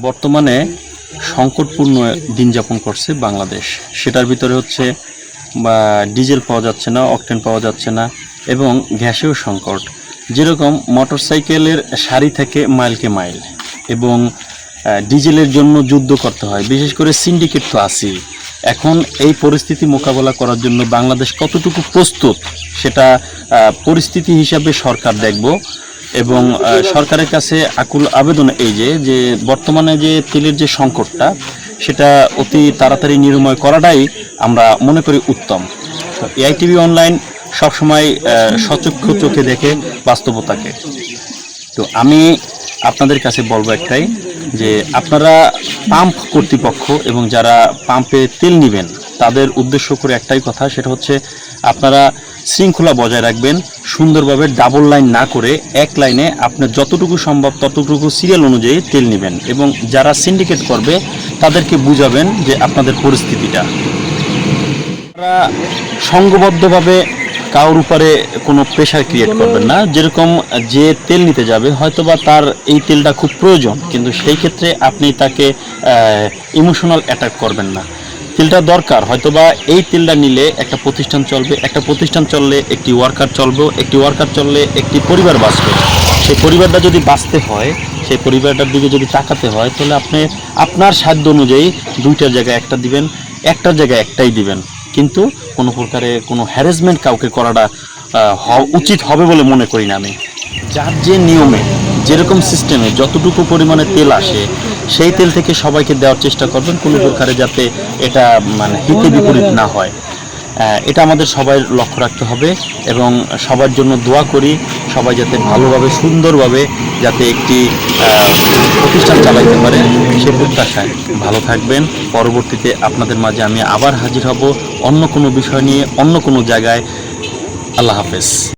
বর্তমানে সংকটপূর্ণ দিন যাপন করছে বাংলাদেশ। সেটার ভিতরে হচ্ছে ডিজেল পাওয়া যাচ্ছে না, অকটেন পাওয়া যাচ্ছে না এবং গ্যাসেও সংকট। যেরকম মোটরসাইকেলের সারি থেকে মাইলকে মাইল এবং ডিজেলের জন্য যুদ্ধ করতে হয়, বিশেষ করে সিন্ডিকেট তো আছেই। এখন এই পরিস্থিতি মোকাবেলা করার জন্য বাংলাদেশ কতটুকু প্রস্তুত সেটা পরিস্থিতি হিসাবে সরকার দেখব এবং সরকারের কাছে আকুল আবেদন এই যে বর্তমানে যে তেলের যে সংকটটা সেটা অতি তাড়াতাড়ি নিরাময় করাটাই আমরা মনে করি উত্তম। এআইটিভি অনলাইন সবসময় সচক্ষু চোখে দেখে বাস্তবতাকে। তো আমি আপনাদের কাছে বলবো একটাই, যে আপনারা পাম্প কর্তৃপক্ষ এবং যারা পাম্পে তেল নেবেন তাদের উদ্দেশ্য করে একটাই কথা, সেটা হচ্ছে আপনারা শৃঙ্খলা বজায় রাখবেন, সুন্দরভাবে ডাবল লাইন না করে এক লাইনে আপনার যতটুকু সম্ভব ততটুকু সিরিয়াল অনুযায়ী তেল নেবেন এবং যারা সিন্ডিকেট করবে তাদেরকে বুঝাবেন যে আপনাদের পরিস্থিতিটা। আপনারা সংঘবদ্ধভাবে কারোর উপরে কোনো প্রেশার ক্রিয়েট করবেন না। যেরকম যে তেল নিতে যাবে হয়তোবা তার এই তেলটা খুব প্রয়োজন, কিন্তু সেই ক্ষেত্রে আপনি তাকে ইমোশনাল অ্যাটাক করবেন না। তেলটা দরকার, হয়তোবা এই তেলটা নিলে একটা প্রতিষ্ঠান চলবে, একটা প্রতিষ্ঠান চললে একটি ওয়ার্কার চলবে, একটি ওয়ার্কার চললে একটি পরিবার বাঁচবে। সেই পরিবারটা যদি বাঁচতে হয়, সেই পরিবারটার দিকে যদি তাকাতে হয়, তাহলে আপনি আপনার সাধ্য অনুযায়ী দুইটার জায়গায় একটা দিবেন, একটার জায়গায় একটাই দিবেন। কিন্তু কোনো প্রকারে কোনো হ্যারাসমেন্ট কাউকে করাটা উচিত হবে বলে মনে করি না আমি। যার যে নিয়মে যেরকম সিস্টেমে যতটুকু পরিমাণে তেল আসে সেই তেল থেকে সবাইকে দেওয়ার চেষ্টা করবেন, কোনো প্রকারে যাতে এটা হিতে বিপরীত না হয়। এটা আমাদের সবাই লক্ষ্য রাখতে হবে এবং সবার জন্য দোয়া করি, সবাই যাতে ভালোভাবে সুন্দরভাবে যাতে একটি প্রতিষ্ঠান চালাইতে পারে সে প্রত্যাশায়। ভালো থাকবেন। পরবর্তীতে আপনাদের মাঝে আমি আবার হাজির হব অন্য কোনো বিষয় নিয়ে, অন্য কোনো জায়গায়। আল্লাহ হাফেজ।